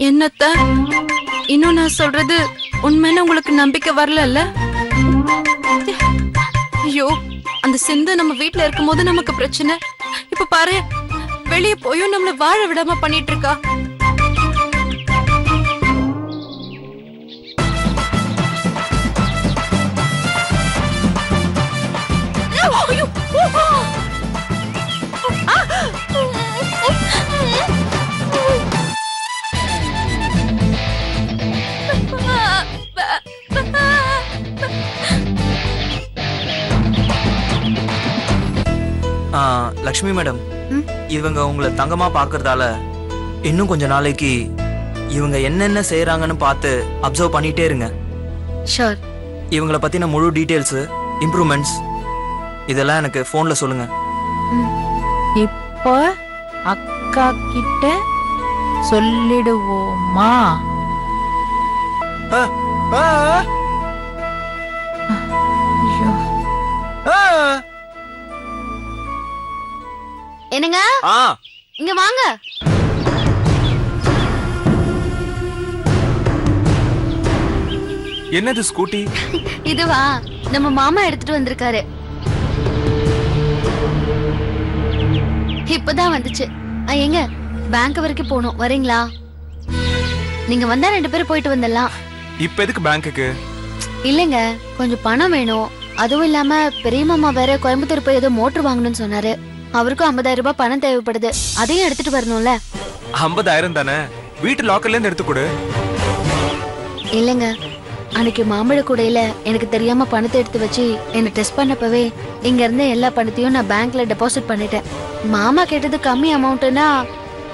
என்னத்த இன்னும் நான் சொல்றது உண்மைன்னு உங்களுக்கு நம்பிக்கை வரல? ஐயோ, அந்த சிந்து நம்ம வீட்டுல இருக்கும் போது நமக்கு பிரச்சனை. இப்ப பாரு, வெளியே போயும் நம்மள வாழ விடாம பண்ணிட்டு இருக்கா. லக்ஷ்மி மேடம், இவங்க உங்களை தங்கமா பாக்குறதால இன்னும் கொஞ்ச நாளைக்கு இவங்க என்னென்ன செய்யறாங்கன்னு பார்த்து அப்சர்வ் பண்ணிட்டே இருங்க. ஷூர். இவங்கள பத்தின முழு டீடைல்ஸ், இம்ப்ரூவ்மெண்ட்ஸ் இதெல்லாம் எனக்கு போன்ல சொல்லுங்க. இப்போ அக்கா கிட்ட சொல்லிடுவோமா? என்னங்க, இங்க வாங்க. என்னது ஸ்கூட்டி? இதுவா, நம்ம மாமா எடுத்துட்டு வந்திருக்காரு. இப்பதான் வந்துச்சு. எங்க பேங்க் வரைக்கும் போகணும், வரீங்களா? நீங்க வந்தா 2 பேரும் போயிட்டு வந்துடலாம். இப்ப எதுக்கு பேங்க்குக்கு? இல்லங்க, கொஞ்சம் பணம் வேணும். அதுவும் இல்லாம பெரிய மாமா வேற கோயம்புத்தூர் போய் ஏதோ மோட்டர் வாங்கணும்னு சொன்னாரு. அவருக்கும் 50,000 ரூபாய் பணம் தேவைப்படுது. அதையும் எடுத்துட்டு வரணும்ல. 50,000 தானே, வீட்டு லாக்கர்ல இருந்து எடுத்து கொடு. இல்லங்க, அன்னைக்கு மாம்பழ கூடையில எனக்கு தெரியாம பணத்தை எடுத்து வச்சு என்ன டெஸ்ட் பண்ணப்பவே இங்க இருந்த எல்லா பணத்தையும் நான் பேங்க்ல டெபாசிட் பண்ணிட்டேன். மாமா கேட்டது கம்மி அமௌண்ட்னா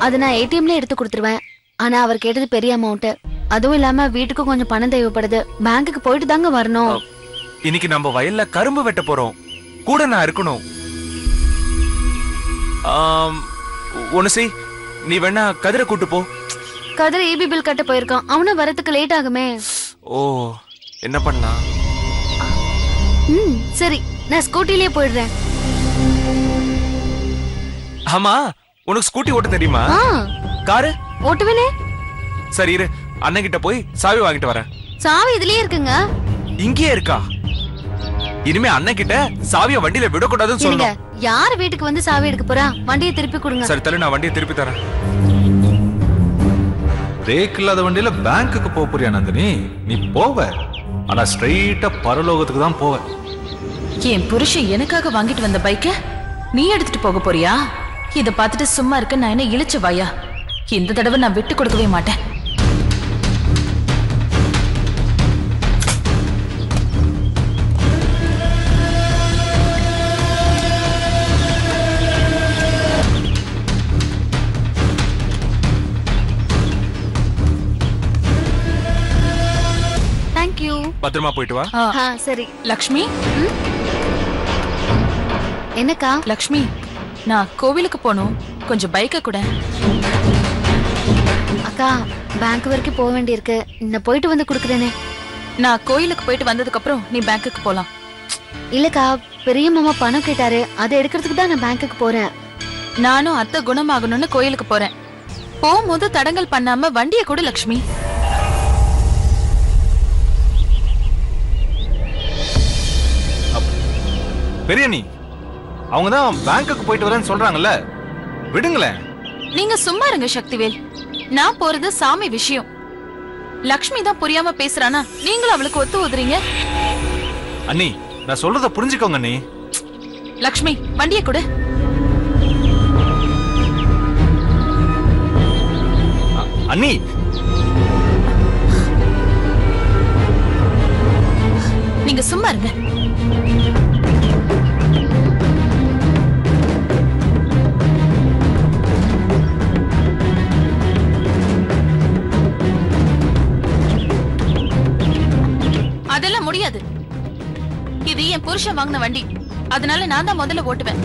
அதை நான் ஏடிஎம்ல எடுத்து கொடுத்துருவேன். ஆனா அவர் கேட்டது பெரிய அமௌண்ட். அதுவும் இல்லாம வீட்டுக்கும் கொஞ்சம் பணம் தேவைப்படுது. பேங்க்குக்கு போயிட்டு தாங்க வரணும். இன்னைக்கு நம்ம வயல்ல கரும்பு வெட்ட போறோம், கூட நான் இருக்கணும். ஒன்னு நீ வேணா கதிரை கூட்டு போ. கதிரை EB பில் கட்ட போயிருக்கான். அவனும் வரதுக்கு லேட் ஆகுமே. ஓ, என்ன பண்ணலாம்? சரி, நான் ஸ்கூட்டிலேயே போயிடுறேன். ஆமா, உனக்கு ஸ்கூட்டி ஓட்ட தெரியுமா? காரு ஓட்டுவேனே. சரி இரு, அண்ணன் கிட்ட போய் சாவி வாங்கிட்டு வரேன். சாவி இதுலயே இருக்குங்க. இங்கேயே இருக்கா? இனிமே அண்ணன் கிட்ட சாவிய வண்டியில விடக்கூடாதுன்னு சொல்லுங்க. யார் வீட்டுக்கு வந்து சாவி எடுக்க போறா? வண்டியை திருப்பி கொடுங்க. சரி தலை, நான் வண்டியை திருப்பி தரேன். பிரேக் இல்லாத வண்டியில பேங்க்குக்கு போக போறியா நந்தினி? நீ போவ, ஆனா ஸ்ட்ரெயிட்டா பரலோகத்துக்கு தான் போவ. என் புருஷன் எனக்காக வாங்கிட்டு வந்த பைக்க நீ எடுத்துட்டு போக போறியா? இத பார்த்துட்டு சும்மா இருக்க நான் என்ன இழிச்ச வாயா? இந்த தடவை நான் விட்டு கொடுக்கவே மாட்டேன். பத்திரமா போயிட்டு வா. சரி. லக்ஷ்மி, என்னக்கா? லக்ஷ்மி, நான் கோவிலுக்கு போகணும், கொஞ்சம் பைக்க கூட. அக்கா, பேங்க் வரைக்கும் போக வேண்டியிருக்கு. நான் போயிட்டு வந்து குடுக்குறேனே. நான் கோயிலுக்கு போயிட்டு வந்ததுக்கு அப்புறம் நீ பேங்க்குக்கு போலாம். இல்லக்கா, பெரிய மாமா பணம் கேட்டாரு, அதை எடுக்கிறதுக்கு தான் நான் பேங்க்குக்கு போறேன். நானும் அத்தை குணமாகணும்னு கோயிலுக்கு போறேன். போகும்போது தடங்கல் பண்ணாம வண்டியை கொடு லக்ஷ்மி. பெரிய நீ, அவங்க தான் பேங்க்குக்கு போயிட்டு வரேன்னு சொல்றாங்கல்ல, விடுங்களேன். நீங்க சும்மா இருங்க சக்திவேல். நான் போறது சாமி விஷயம். லக்ஷ்மி தான் புரியாம பேசுறானா நீங்களும் அவளுக்கு ஒத்து ஊதுறீங்க. அண்ணி, நான் சொல்றத புரிஞ்சுக்கோங்க அண்ணி. லக்ஷ்மி, வண்டியை கொடு. அண்ணி, நீங்க சும்மா இருங்க. அதெல்லாம் முடியாது. இது என் புருஷன் வாங்கின வண்டி, அதனால நான் தான் முதல்ல ஓட்டுவேன்.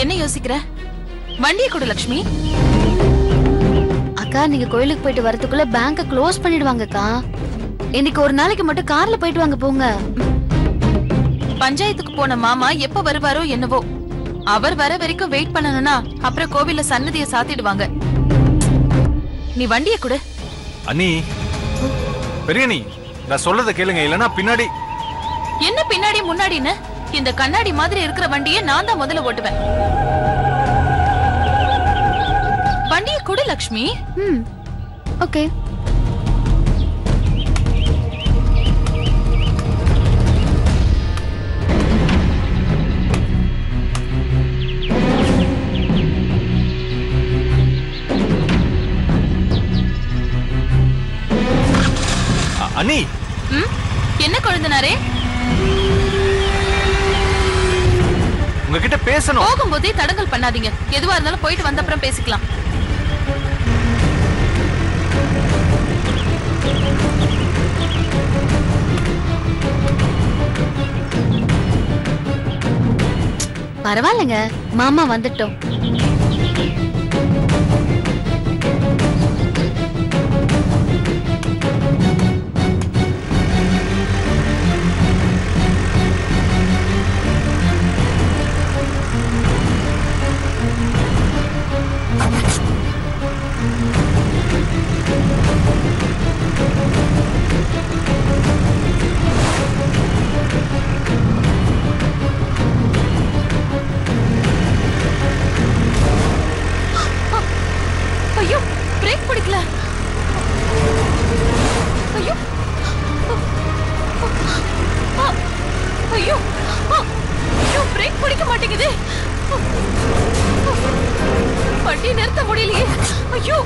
என்ன யோசிக்கிற? வண்டியை கொடு லட்சுமி. அக்கா நீங்க கோயிலுக்கு போயிட்டு வரதுக்குள்ள பேங்க க்ளோஸ் பண்ணிடுவாங்கக்கா. இன்னைக்கு ஒரு நாளைக்கு மட்டும் கார்ல போயிட்டு வாங்க போங்க. பஞ்சாயத்துக்கு போன மாமா எப்ப வருவாரோ என்னவோ. அவர் வர வரைக்கும் வெயிட் பண்ணணும்னா அப்புறம் கோவில்ல சன்னதியை சாத்திடுவாங்க. நீ வண்டியை கொடு. அண்ணி, பெரிய நீ நான் சொல்றத கேளுங்க, இல்லனா பின்னாடி. என்ன பின்னாடி முன்னாடின்னு? இந்த கண்ணாடி மாதிரி இருக்கிற வண்டியை நான் தான் முதல்ல ஓட்டுவேன். வண்டியை கொடு லட்சுமி. ஓகே. அண்ணி, என்ன கொழுந்தனாரே? உங்ககிட்ட பேசணும். போகும்போதே தடங்கல் பண்ணாதீங்க. எதுவா இருந்தாலும் போயிட்டு வந்த அப்புறம் பேசிக்கலாம். பரவாயில்லைங்க, மாமா வந்துட்டோம். ஐயோ, பிரேக் பிடிக்கல. ஐயோ ஐயோ ஐயோ, பிரேக் பிடிக்க மாட்டேங்குது. வண்டி நிறுத்த முடியலையே. ஐயோ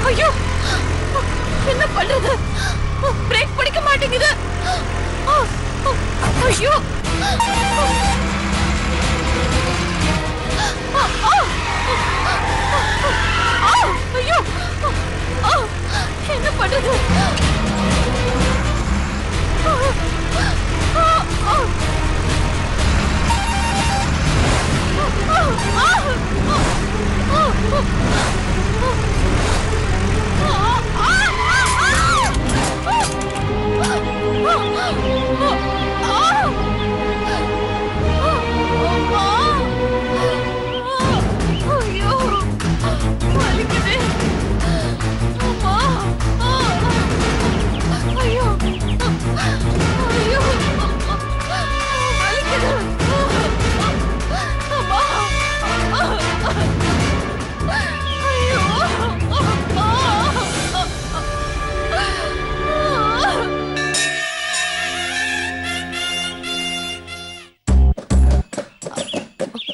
ஐயோ, என்ன பண்றது? பிரேக் பிடிக்க மாட்டேங்குது. ஐயோ ஐயோ, என்ன பண்றது?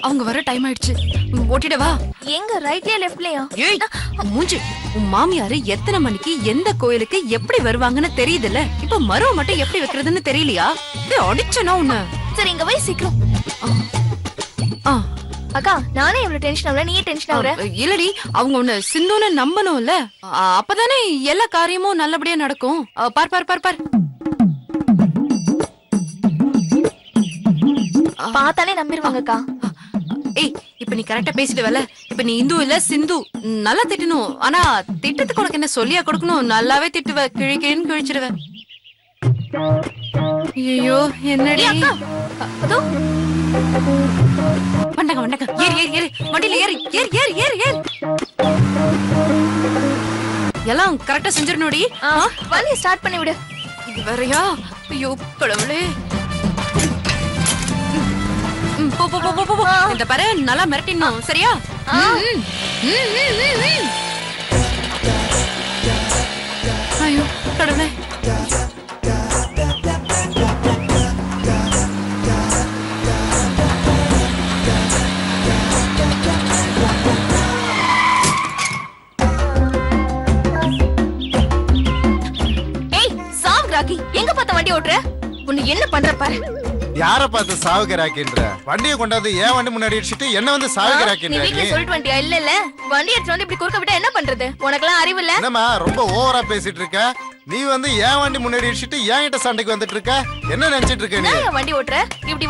அவங்க வர டைம் ஆயிடுச்சு. ஓட்டிடவா? எங்க ரைட்லயா லெஃப்ட்லயா? ஏய் மூஞ்சி, உன் மாமியாரு எத்தனை மணிக்கு எந்த கோயிலுக்கு எப்படி வருவாங்கன்னு தெரியுதுல்ல. இப்ப மருவ மட்டும் எப்படி வைக்கிறதுன்னு தெரியலையா? அடிச்சனா உன்ன. சரி இங்க வை சீக்கிரம். அக்கா நானே இவ்வளவு டென்ஷன் ஆகல, நீயே டென்ஷன் ஆகுற. இல்லடி, அவங்க உன்ன சிந்துன்னு நம்பணும்ல. அப்பதானே எல்லா காரியமும் நல்லபடியா நடக்கும். பார் பார் பார் பார். பார்த்தாலே நம்பிடுவாங்கக்கா. ஏய், இப்ப நீ கரெக்டா பேசிடுவல. இப்ப நீ இந்து இல்ல சிந்து. நல்லா திட்டணும். ஆனா திட்டத்துக்கு உனக்கு என்ன சொல்லியா கொடுக்கணும்? நல்லாவே திட்டுவ, கிழிக்கிறேன்னு கிழிச்சிடுவ. ஐயோ என்னடி? அதோ வண்டங்க வண்டங்க. ஏறு ஏறு ஏறு, வண்டியில ஏறு ஏறு ஏறு ஏறு ஏறு. எல்லாம் கரெக்டா செஞ்சிடணும்டி. வண்டியை ஸ்டார்ட் பண்ணி விடு. இது வேறயா? ஐயோ கடவுளே. போ போ போ போ போ. இந்த பாரு, நல்லா மிரட்டிடணும் சரியா? ஐயோ கடவுளே. ஏய் சாம் ராக்கி, எங்க பார்த்த வண்டி ஓட்டுற? உன்னை என்ன பண்ற பாரு. யார பார்த்து சாவுகிறாக்கின்ற வண்டியை கொண்டாந்து ஏன் வண்டி முன்னாடி அடிச்சிட்டு என்ன வந்து நீ சாவுகிறாக்கின்ற வீட்ல சொல்லிட்டு வண்டியா? இல்ல வண்டி எடுத்து வந்து இப்படி குறுக்க விட்டா என்ன பண்றது? உனக்கெல்லாம் அறிவு இல்ல? என்னம்மா ரொம்ப ஓவரா பேசிட்டு இருக்க? நீ வந்து ஏன் வண்டி முன்னாடி அடிச்சிட்டு என்கிட்ட சண்டைக்கு வந்துட்டு இருக்க? என்ன நினைச்சிட்டு இருக்க நீ? நான் வண்டி ஓட்டுற இப்படி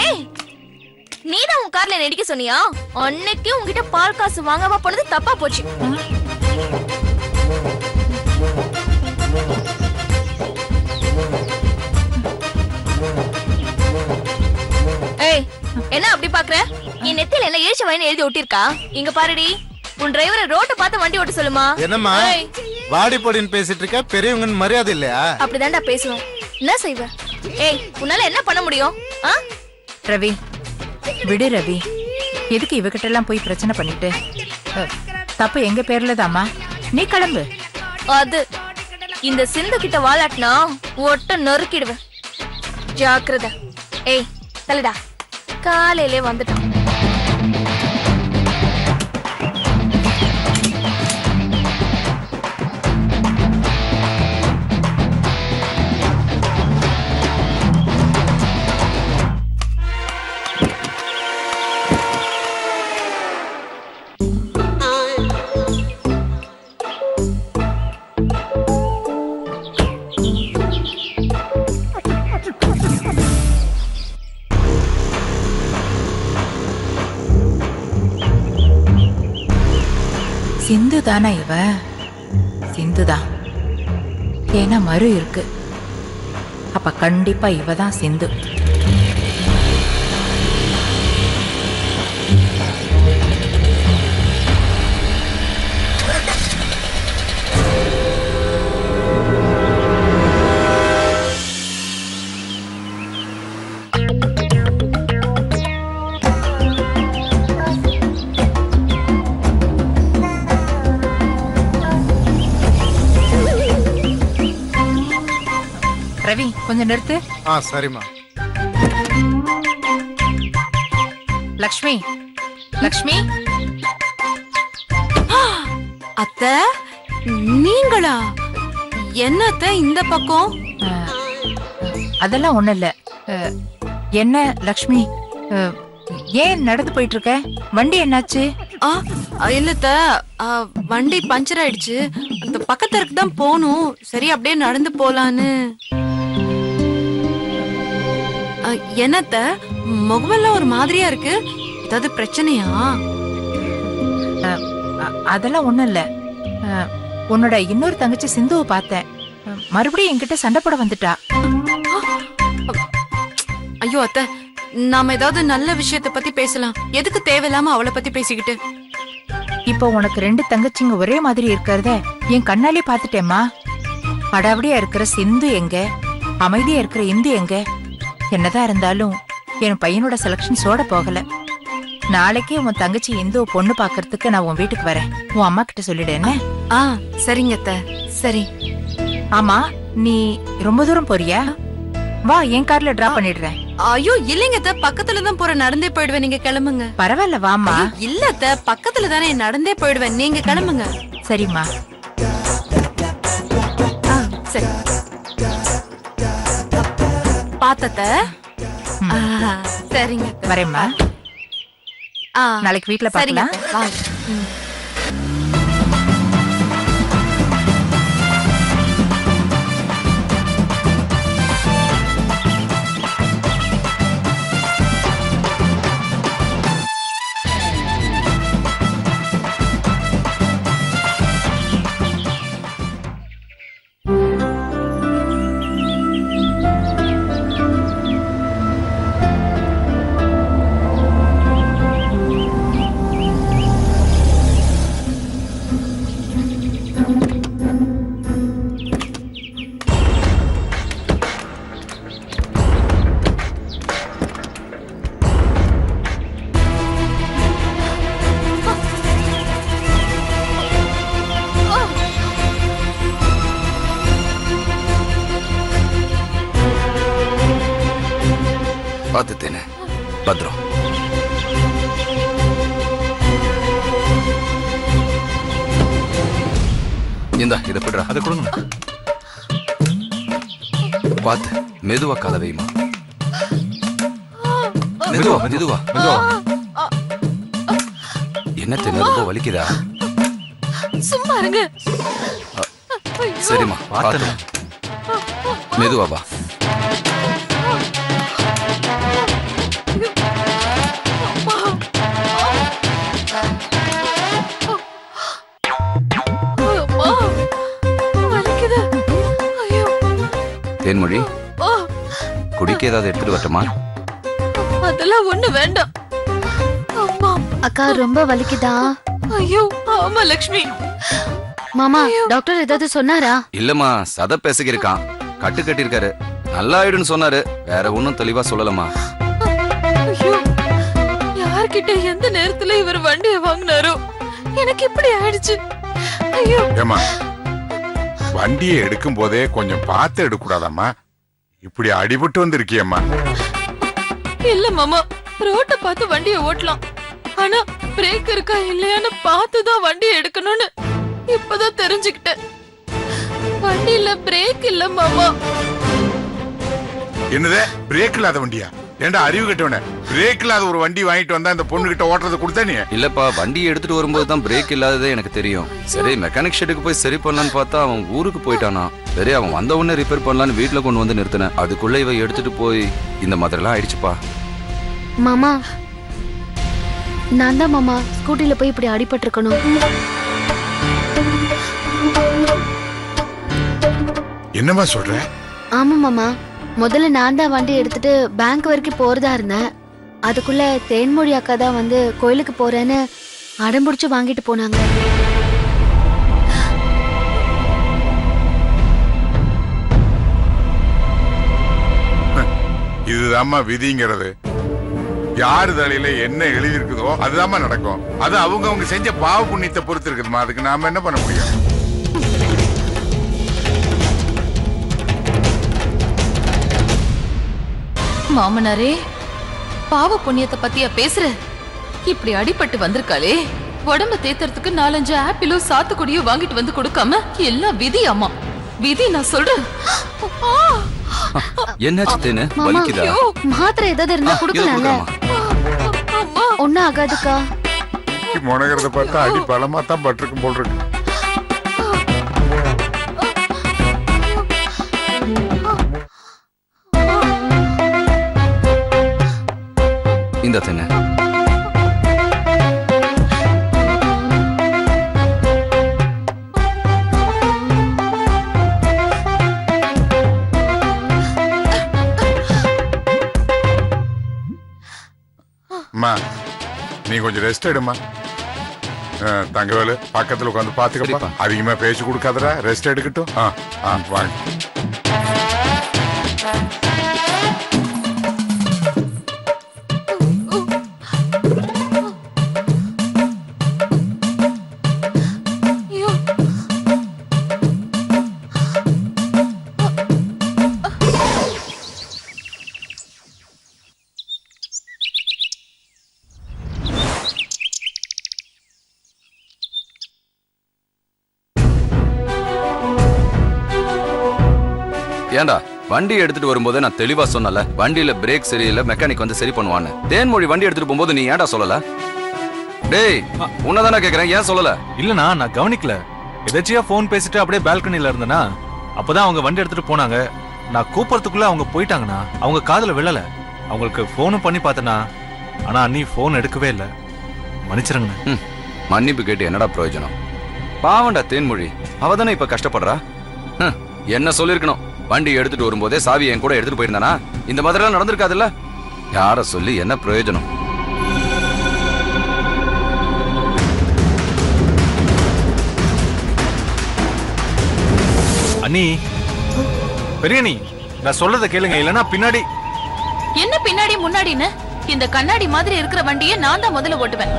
ஏய் நீதான் உன் கார்ல நடிக்க சொன்னியா? அன்னைக்கு உன்கிட்ட பால் காசு வாங்காம போனது தப்பா போச்சு. ஏய் என்ன அப்படி பாக்குற? என் நெத்தியில என்ன ஏழ்ச்சி வயன்னு எழுதி ஒட்டிருக்கா? இங்க பாருடி, உன் டிரைவரை ரோட்ட பார்த்து வண்டி ஓட்ட சொல்லுமா. என்னம்மா வாடி போடின்னு பேசிட்டு இருக்க? பெரியவங்கன்னு மரியாதை இல்லையா? அப்படிதான்டா பேசுவேன். என்ன செய்வ? ஏய் உன்னால என்ன பண்ண முடியும்? ரவி விடு ரவி, எதுக்கு இவகிட்ட எல்லாம் போய் பிரச்சனை பண்ணிட்டு? தப்பு எங்க பேர்ல தாமா, நீ கிளம்பு. அது இந்த சிந்து கிட்ட வாலாட்டினா ஒட்ட நொறுக்கிடுவேன். ஜாக்கிரதை. ஏய் தலடா, காலையிலே வந்துட்டான். சிந்து தானா இவ? சிந்துதான். ஏன்னா மறு இருக்கு, அப்ப கண்டிப்பா இவ தான் சிந்து. ரவி கொஞ்சம் நிறுத்து. சரிம்மா. லக்ஷ்மி, லக்ஷ்மி. அத்தை நீங்களா? என்னத்த இந்த பக்கம்? அதெல்லாம் ஒண்ணு இல்ல. என்ன லக்ஷ்மி, ஏன் நடந்து போயிட்டு இருக்க? வண்டி என்னாச்சு? இல்லத்த, வண்டி பஞ்சர் ஆயிடுச்சு. அந்த பக்கத்துக்கு தான் போகணும். சரி அப்படியே நடந்து போலான்னு. என்னத்த முகமெல்லாம் ஒரு மாதிரியா இருக்கு? ஏதாவது பிரச்சனையா? அதெல்லாம் ஒண்ணும் இல்ல. உன்னோட இன்னொரு தங்கச்சி சிந்துவை பார்த்தேன், மறுபடியும் என்கிட்ட சண்டை போட வந்துட்டா. ஐயோ அத்தை, நாம ஏதாவது நல்ல விஷயத்த பத்தி பேசலாம். எதுக்கு தேவையில்லாம அவளை பத்தி பேசிக்கிட்டு? இப்போ உனக்கு 2 தங்கச்சிங்க ஒரே மாதிரி இருக்கிறத என் கண்ணாலே பாத்துட்டேம்மா. அடாவடியா இருக்கிற சிந்து எங்க, அமைதியா இருக்கிற இந்து எங்க? என்னதான் இருந்தாலும் என் பையனோட செலக்ஷன் சோட போகல. நாளைக்கே உன் தங்கச்சி இந்துவை பொண்ணு பாக்குறதுக்கு நான் உன் வீட்டுக்கு வரேன். உன் அம்மா கிட்ட சொல்லிடு என்ன? சரிங்க அத்தை. சரி. ஆமா, நீ ரொம்ப தூரம் போறியா? வா, என் கார்ல டிராப் பண்ணிடுறேன். ஐயோ இல்லைங்க அத்தை, பக்கத்துல தான் போற, நடந்தே போயிடுவேன். நீங்க கிளம்புங்க. பரவாயில்ல வாமா. இல்ல அத்தை, பக்கத்துல தானே, நடந்தே போயிடுவேன். நீங்க கிளம்புங்க. சரிம்மா. சரி பாத்தத்த. சரிங்க வரேம்மா. நாளைக்கு வீட்டுல பாக்கலாம். பார்த்துட்டேனே, பத்ரம். இந்தா இதை பிடுறா. அதை கொடுங்க. பார்த்து மெதுவா கால வைமா. மெதுவா மெதுவா மெதுவா. என்ன தெரியல, ரொம்ப வலிக்குதா? சும்மா இருங்க. சரிம்மா பார்த்தேன். மெதுவா வா. தேன்மொழி, குடிக்க ஏதாவது எடுத்துட்டு வரட்டுமா? அதெல்லாம் ஒண்ணு வேண்டாம். அம்மா. அக்கா ரொம்ப வலிக்குதா? ஐயோ ஆமா லக்ஷ்மி. மாமா டாக்டர் ஏதாவது சொன்னாரா? இல்லம்மா, சத பேசுகி இருக்கான், கட்டு கட்டி இருக்காரு, நல்லா ஆயிடுன்னு சொன்னாரு. வேற ஒன்னும் தெளிவா சொல்லலம்மா. ஐயோ, யார்கிட்ட எந்த நேரத்துல இவர் வண்டியை வாங்கினாரோ எனக்கு இப்படி ஆயிடுச்சு. ஐயோ. ஏமா, வண்டியை எடுக்கும் போதே கொஞ்சம் பார்த்து எடுக்கூடாதாம்மா? இப்படி அடிபட்டு வந்திருக்கியம்மா. இல்ல மாமா, ரோட்ட பார்த்து வண்டியை ஓட்டலாம், ஆனா பிரேக் இருக்கா இல்லையான்னு பார்த்துதான் வண்டியை எடுக்கணும்னு இப்பதான் தெரிஞ்சுக்கிட்டேன். வண்டியில பிரேக் இல்ல மாமா. என்னதே பிரேக் இல்லாத வண்டியா? ஏண்டா அறிவு கட்டவன, பிரேக் இல்லாத ஒரு வண்டி வாங்கிட்டு வந்தா இந்த பொண்ணு கிட்ட ஓட்டுறது கொடுத்தா நீ? இல்லப்பா, வண்டியை எடுத்துட்டு வரும்போது தான் பிரேக் இல்லாததே எனக்கு தெரியும். சரி மெக்கானிக் ஷெட்டுக்கு போய் சரி பண்ணலான்னு பார்த்தா அவன் ஊருக்கு போயிட்டானா. சரி அவன் வந்த உடனே ரிப்பேர் பண்ணலான்னு வீட்டுல கொண்டு வந்து நிறுத்தினேன். அதுக்குள்ள இவ எடுத்துட்டு போய் இந்த மாதிரி எல்லாம் ஆயிடுச்சுப்பா. மாமா நான் தான் மாமா ஸ்கூட்டில போய் இப்படி அடிபட்டு இருக்கணும். என்னம்மா சொல்ற? ஆமா மாமா, முதல்ல நான் தான் வண்டி எடுத்துட்டு பேங்க் வரைக்கும் போறதா இருந்தேன். அதுக்குள்ள தேன்மொழி அக்கா தான் வந்து கோயிலுக்கு போறேன்னு அடம்பிடிச்சு வாங்கிட்டு போனாங்க. இதுதாம்மா விதிங்கிறது. யாரு தலையில என்ன எழுதி இருக்குதோ அதுதாம்மா நடக்கும். அது அவங்க செஞ்ச பாவ புண்ணியத்தை பொறுத்து இருக்குதுமா. அதுக்கு நாம என்ன பண்ண முடியும்? மாமனாரே, பாவ புண்ணியத்தை பத்தியா பேசுற? இப்படி அடிபட்டு வந்திருக்காளே, உடம்ப தேத்துறதுக்கு 4-5 ஆப்பிளும் சாத்துக்குடியும் வாங்கிட்டு வந்து கொடுக்காம எல்லாம் விதி. அம்மா விதி, நான் சொல்றேன். என்னாச்சு தேனு, வலிக்குதா? மாத்திரை ஏதாவது இருந்தா கொடுக்கலாம்ல. ஒன்னும் ஆகாதுக்கா. முனகிறத பார்த்தா அடி பலமா தான் பட்டிருக்கும் போல் இருக்கு. இந்த தேனு. அம்மா நீ கொஞ்சம் ரெஸ்ட் எடுமா. தங்கவேலு பக்கத்துல உட்காந்து பாத்துக்கப்பா. அதிகமா பேச்சு கொடுக்காதடா, ரெஸ்ட் எடுக்கட்டும். வாங்க. ஏண்டா, வண்டி எடுத்துட்டு வரும்போது நான் தெளிவா சொன்னல, வண்டியில பிரேக் சரியில்லை, மெக்கானிக் வந்து சரி பண்ணுவான்னு. தேன்மொழி வண்டி எடுத்துட்டு போகும்போது நீ ஏன்டா சொல்லல? டேய், உன்னதானே கேக்குறேன், ஏன் சொல்லல? இல்லண்ணா, நான் கவனிக்கல. எதாச்சியா போன் பேசிட்டு அப்படியே பால்கனில இருந்தேனா, அப்பதான் அவங்க வண்டி எடுத்துட்டு போனாங்க. நான் கூப்பிடறதுக்குள்ள அவங்க போயிட்டாங்கண்ணா. அவங்க காதுல விழல. அவங்களுக்கு போனும் பண்ணி பார்த்தனா, ஆனா அண்ணி போன் எடுக்கவே இல்லை. மன்னிச்சிருங்க. மன்னிப்பு கேட்டு என்னடா பிரயோஜனம்? பாவண்டா தேன்மொழி, அவதானே இப்ப கஷ்டப்படுறா. என்ன சொல்லிருக்கணும், வண்டி எடுத்துட்டு வரும்போதே சாவி என் கூட எடுத்துட்டு போயிருந்தானா இந்த மாதிரி எல்லாம் நடந்திருக்காதுல்ல. யார சொல்லி என்ன பிரயோஜனம்? அண்ணி, பெரியண்ணி, நான் சொல்றத கேளுங்க, இல்லனா பின்னாடி. என்ன பின்னாடி முன்னாடின்னு? இந்த கண்ணாடி மாதிரி இருக்கிற வண்டியை நான் தான் முதல்ல ஓட்டுவேன்.